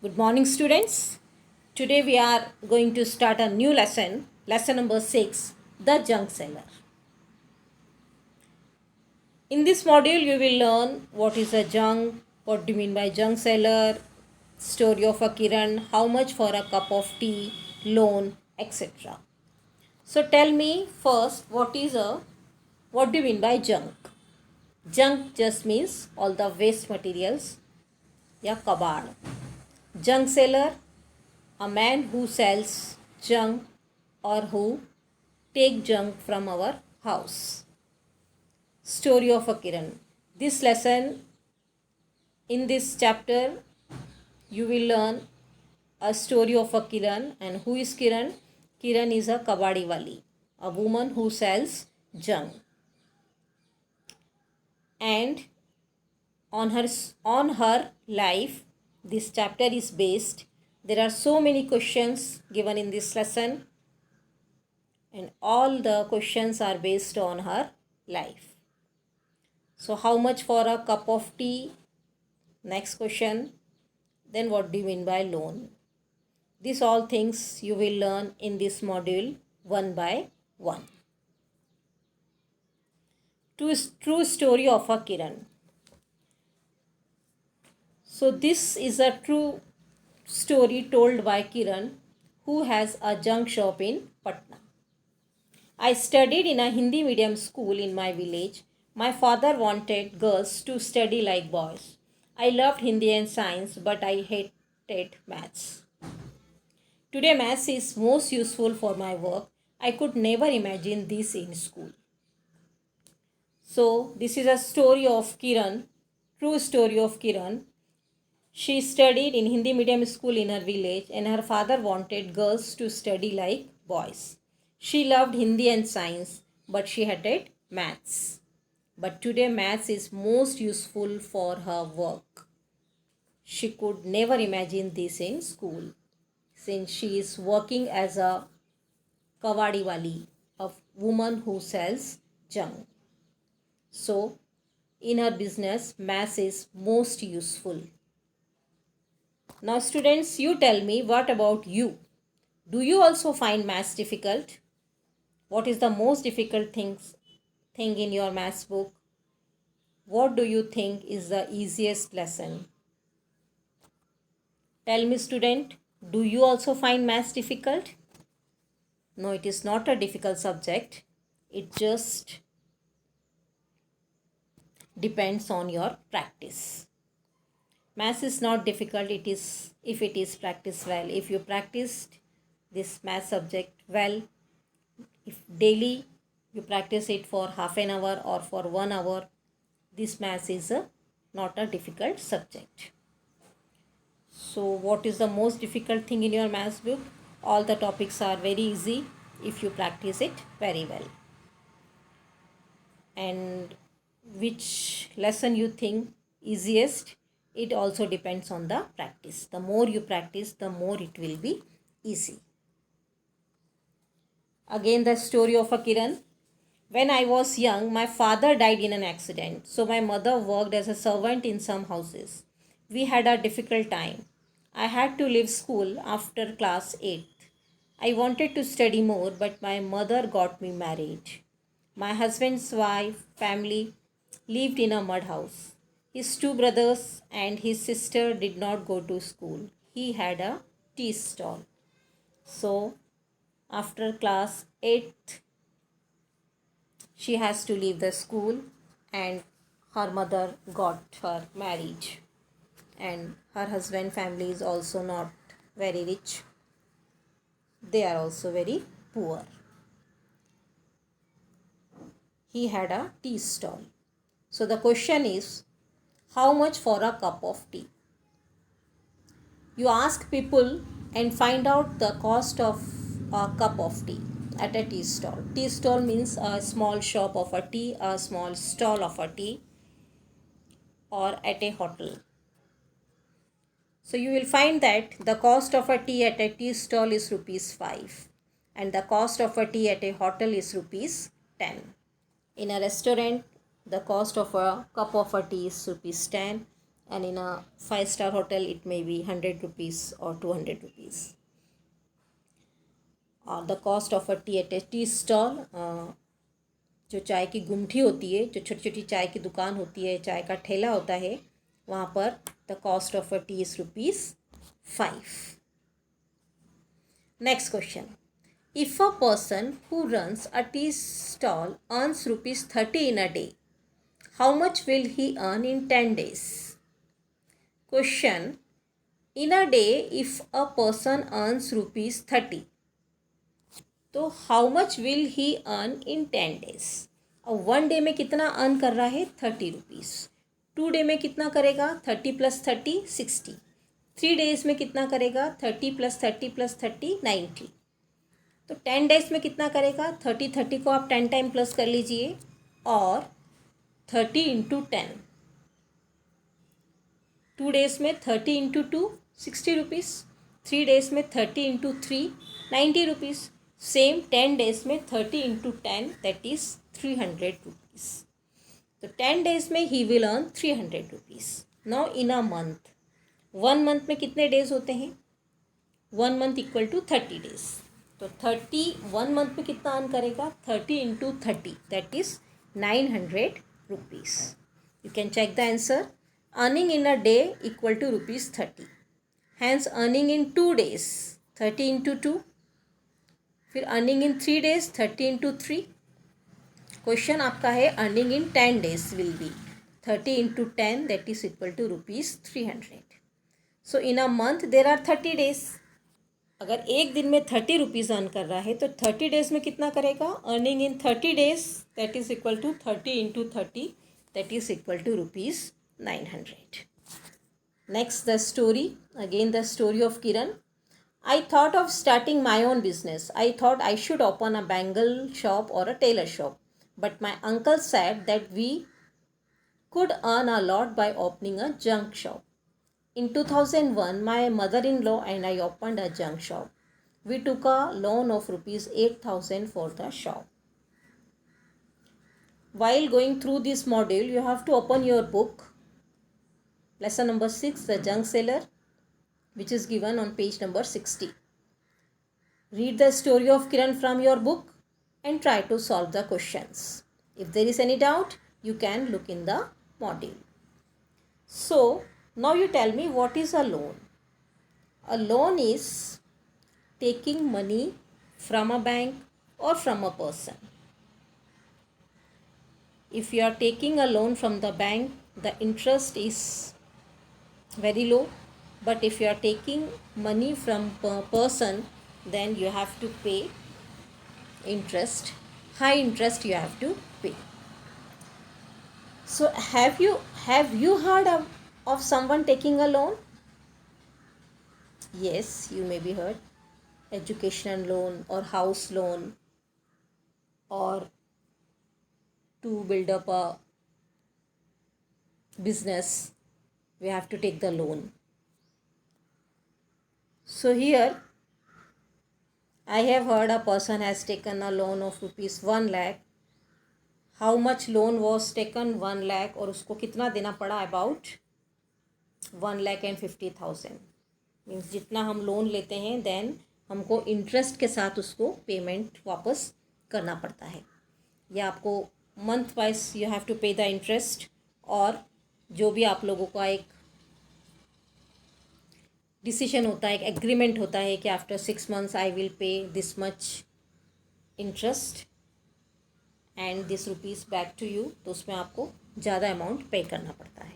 Good morning, students. Today we are going to start a new lesson, lesson number 6, the junk seller. In this module, you will learn what is a junk, what do you mean by junk seller, story of a Kiran, how much for a cup of tea, loan, etc. So tell me first, what do you mean by junk? Junk just means all the waste materials, yeah, kabad. Junk seller, a man who sells junk or who take junk from our house. Story of a Kiran. This lesson, in this chapter, you will learn a story of a Kiran. And who is Kiran? Kiran is a kabadi wali, a woman who sells junk. And on her life, this chapter is based. There are so many questions given in this lesson, and all the questions are based on her life. So how much for a cup of tea? Next question. Then what do you mean by loan? These all things you will learn in this module one by one. True story of a Kiran. So this is a true story told by Kiran, who has a junk shop in Patna. I studied in a Hindi medium school in my village. My father wanted girls to study like boys. I loved Hindi and science, but I hated maths. Today, maths is most useful for my work. I could never imagine this in school. So, this is a story of Kiran, true story of Kiran. She studied in Hindi medium school in her village, and her father wanted girls to study like boys. She loved Hindi and science, but she hated maths. But today, maths is most useful for her work. She could never imagine this in school, since she is working as a kawadiwali, a woman who sells junk. So, in her business, maths is most useful. Now, students, you tell me, what about you? Do you also find maths difficult? What is the most difficult thing in your maths book? What do you think is the easiest lesson? Tell me, student, do you also find maths difficult? No, it is not a difficult subject. It just depends on your practice. Maths is not difficult, it is if it is practiced well. If you practiced this math subject well, if daily you practice it for half an hour or for 1 hour, this math is not a difficult subject. So what is the most difficult thing in your maths book? All the topics are very easy if you practice it very well. And which lesson you think easiest, it also depends on the practice. The more you practice, the more it will be easy. Again, the story of a Kiran. When I was young, my father died in an accident, so my mother worked as a servant in some houses. We had a difficult time. I had to leave school after class 8. I wanted to study more, but my mother got me married. My husband's wife family lived in a mud house. His two brothers and his sister did not go to school. He had a tea stall. So, after class 8, she has to leave the school, and her mother got her married. And her husband family is also not very rich. They are also very poor. He had a tea stall. So the question is, how much for a cup of tea? You ask people and find out the cost of a cup of tea at a tea stall. Tea stall means a small shop of a tea, a small stall of a tea, or at a hotel. So you will find that the cost of a tea at a tea stall is rupees 5, and the cost of a tea at a hotel is rupees 10. In a restaurant, the cost of a cup of a tea is rupees 10. and in a 5-star hotel it may be 100 rupees or 200 rupees. The cost of a tea at a tea stall, जो चाय की गुमठी होती है, जो छोटी छोटी चाय की दुकान होती है, चाय का ठेला होता है, वहाँ पर the cost of a T is ₹5. Next question. If a person who runs a tea stall earns ₹30 in a day, how much will he earn in 10 days? Question. In a day, if a person earns ₹30, तो how much will he earn in 10 days? और 1 day में कितना earn कर रहा है? 30 rupees. 2 day में कितना करेगा? 30 + 30 60. 3 days में कितना करेगा? 30 + 30 + 30 90. तो 10 days में कितना करेगा? 30 को आप 10 टाइम प्लस कर लीजिए, और 30 × 10. 2 days में 30 × 2 60 रुपीज़. 3 days में 30 × 3 90 रुपीज़. सेम 10 days में 30 × 10 दैट इज़ 300 रुपीज़. तो 10 days में he will earn 300 rupees. Now in a month, 1 month में कितने डेज होते हैं? 1 मंथ = 30 days. तो 30 1 मंथ में कितना अर्न करेगा? 30 × 30 that is 900 rupees. You can check the answer. Earning in a day = ₹30. Hence earning in 2 days 30 × 2. फिर अर्निंग इन 3 days 30 × 3. क्वेश्चन आपका है earning in 10 days will be 30 × 10 that is equal to ₹300. So in a month there are 30 days. अगर एक दिन में 30 rupees earn कर रहा है तो 30 days में कितना करेगा? Earning in 30 days that is equal to 30 × 30 that is equal to ₹900. Next the story. Again the story of Kiran. I thought of starting my own business. I thought I should open a bangle shop or a tailor shop. But my uncle said that we could earn a lot by opening a junk shop. In 2001, my mother-in-law and I opened a junk shop. We took a loan of ₹8,000 for the shop. While going through this module, you have to open your book. Lesson number 6, The Junk Seller, which is given on page number 60. Read the story of Kiran from your book and try to solve the questions. If there is any doubt, you can look in the module. So, now you tell me, what is a loan? A loan is taking money from a bank or from a person. If you are taking a loan from the bank, the interest is very low. But if you are taking money from a person, then you have to pay interest. High interest you have to pay. So have you heard of someone taking a loan? Yes, you may be heard. Education loan or house loan, or to build up a business, we have to take the loan. So here I have heard a person has taken a loan of ₹1 lakh. How much loan was taken? 1 lakh. और उसको कितना देना पड़ा? About 1,50,000. Means जितना हम loan लेते हैं then हमको इंटरेस्ट के साथ उसको पेमेंट वापस करना पड़ता है. या आपको month wise you have to pay the interest, और जो भी आप लोगों का एक डिसीजन होता है, एक एग्रीमेंट होता है कि after 6 months I will pay this much interest and this rupees back to you, तो उसमें आपको ज़्यादा अमाउंट पे करना पड़ता है.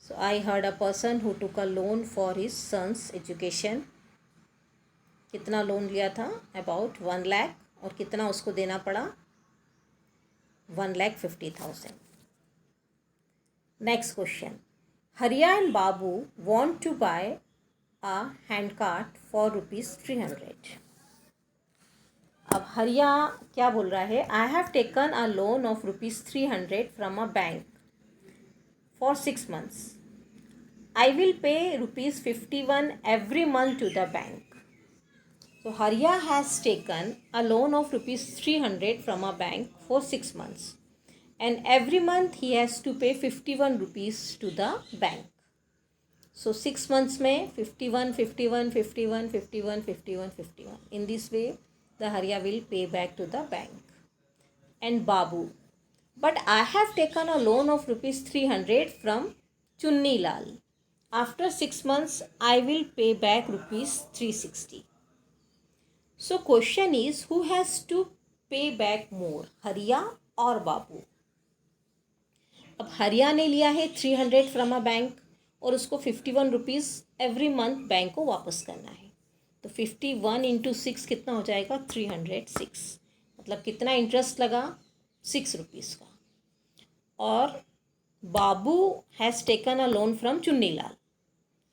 So I heard a person who took a loan for his son's education. कितना लोन लिया था? About 1 lakh. और कितना उसको देना पड़ा? 1,50,000. Next question. Hariya and Babu want to buy a handcart for ₹300. अब हरिया क्या बोल रहा है? I have taken a loan of ₹300 from a bank for 6 months. I will pay ₹51 every month to the bank. So Hariya has taken a loan of ₹300 from a bank for 6 months, and every month he has to pay 51 rupees to the bank. So 6 months में 51, 51, 51, 51, 51, 51. In this way, the Hariya will pay back to the bank. And Babu, but I have taken a loan of rupees 300 from Chunni Lal. After 6 months, I will pay back rupees 360. So question is, who has to pay back more, Hariya or Babu? अब हरिया ने लिया है 300 from a bank और उसको 51 rupees every month bank को वापस करना है. तो 51 इंटू 6 कितना हो जाएगा? 306. मतलब कितना इंटरेस्ट लगा? 6 रुपीज़ का. और Babu has taken a loan from Chunni Lal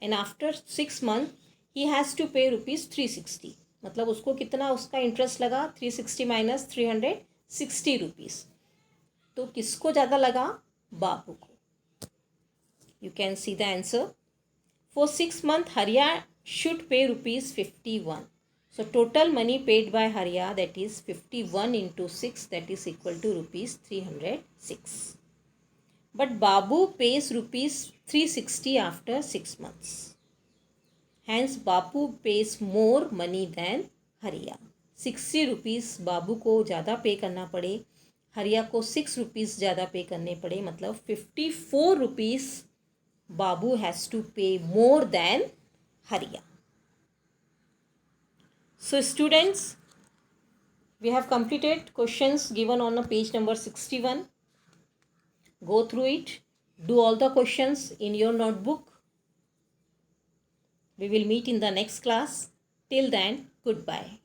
and after 6 month he has to pay rupees 360. मतलब उसको कितना उसका इंटरेस्ट लगा? 360 माइनस 360 रुपीज़. तो किसको ज़्यादा लगा? बाबू को. You can see the answer. For 6 months, Hariya should pay rupees 51. So total money paid by Hariya, that is 51 into 6, that is equal to rupees 306. But Babu pays rupees 360 after 6 months. Hence Babu pays more money than Hariya. 60 rupees बाबू को ज़्यादा पे करना पड़े, हरिया को 6 rupees ज़्यादा पे करने पड़े. मतलब 54 रुपीज़ बाबू हैज़ टू पे मोर देन हरिया. So students, we have completed questions given on page number 61. Go through it. Do all the questions in your notebook. We will meet in the next class. Till then, goodbye.